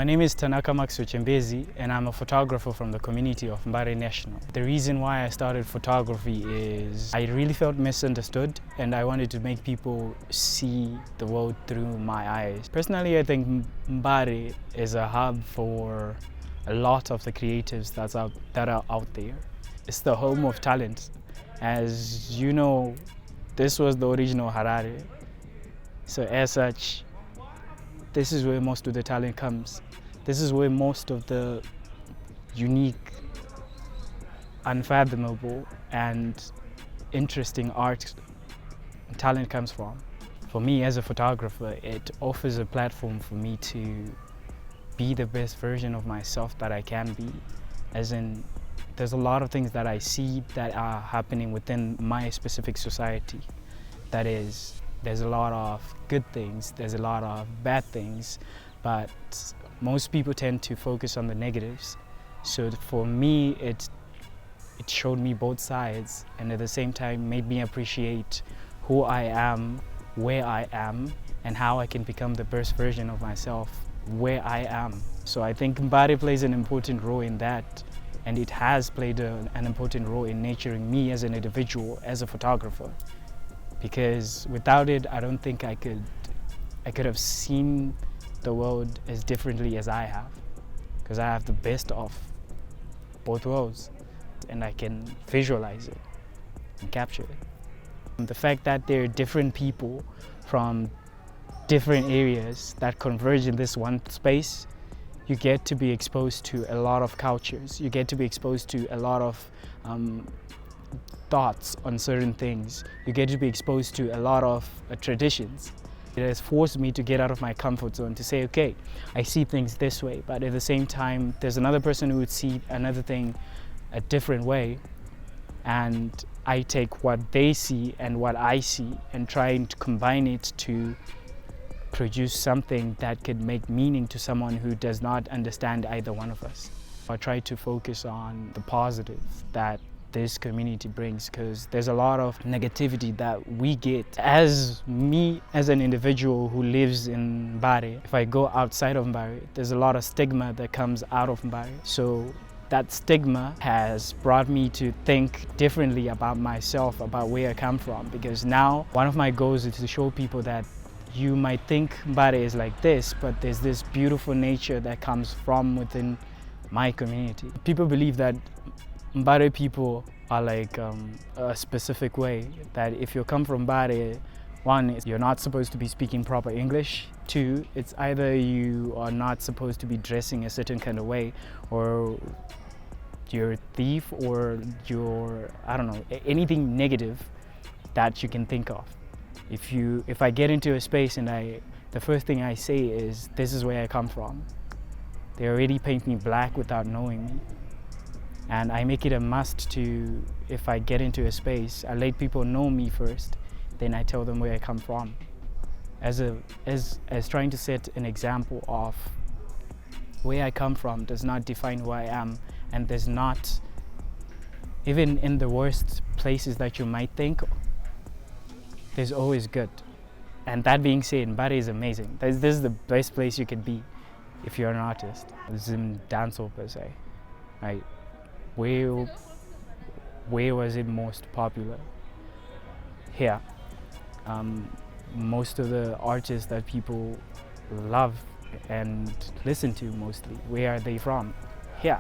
My name is Tanaka Maxwell, and I'm a photographer from the community of Mbare National. The reason why I started photography is I really felt misunderstood and I wanted to make people see the world through my eyes. Personally, I think Mbare is a hub for a lot of the creatives that are out there. It's the home of talent. As you know, this was the original Harare. So as such, this is where most of the talent comes. This is where most of the unique, unfathomable, and interesting art talent comes from. For me as a photographer, it offers a platform for me to be the best version of myself that I can be. As in, there's a lot of things that I see that are happening within my specific society. That is, there's a lot of good things, there's a lot of bad things, but most people tend to focus on the negatives. So for me, it showed me both sides, and at the same time made me appreciate who I am, where I am, and how I can become the best version of myself where I am. So I think Mbare plays an important role in that, and it has played an important role in nurturing me as an individual, as a photographer. Because without it, I don't think I could have seen the world as differently as I have. Because I have the best of both worlds, and I can visualize it and capture it. And the fact that there are different people from different areas that converge in this one space, you get to be exposed to a lot of cultures. You get to be exposed to a lot of thoughts on certain things. You get to be exposed to a lot of traditions. It has forced me to get out of my comfort zone to say, okay, I see things this way, but at the same time, there's another person who would see another thing a different way, and I take what they see and what I see and try to combine it to produce something that could make meaning to someone who does not understand either one of us. I try to focus on the positive that this community brings, because there's a lot of negativity that we get. As me, as an individual who lives in Mbare, if I go outside of Mbare, there's a lot of stigma that comes out of Mbare. So that stigma has brought me to think differently about myself, about where I come from, because now one of my goals is to show people that you might think Mbare is like this, but there's this beautiful nature that comes from within my community. People believe that Mbare people are like a specific way, that if you come from Mbare, one, you're not supposed to be speaking proper English. Two, it's either you are not supposed to be dressing a certain kind of way, or you're a thief, or you're, I don't know, anything negative that you can think of. If I get into a space and the first thing I say is, this is where I come from, they already paint me black without knowing me. And I make it a must to, if I get into a space, I let people know me first, then I tell them where I come from. As trying to set an example of where I come from does not define who I am, and there's not, even in the worst places that you might think, there's always good. And that being said, Mbare is amazing. This is the best place you could be if you're an artist. Denzel per se, right? Where was it most popular? Here. Most of the artists that people love and listen to mostly, where are they from? Here.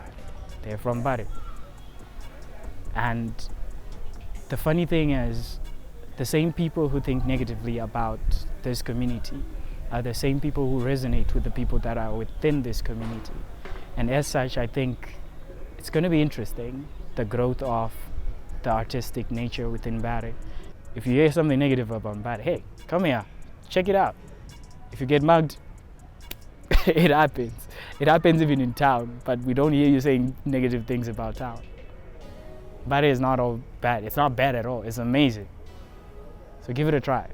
They're from Mbare. And the funny thing is, the same people who think negatively about this community are the same people who resonate with the people that are within this community. And as such, I think it's going to be interesting, the growth of the artistic nature within Mbare. If you hear something negative about Mbare, hey, come here, check it out. If you get mugged, it happens. It happens even in town, but we don't hear you saying negative things about town. Mbare is not all bad. It's not bad at all. It's amazing. So give it a try.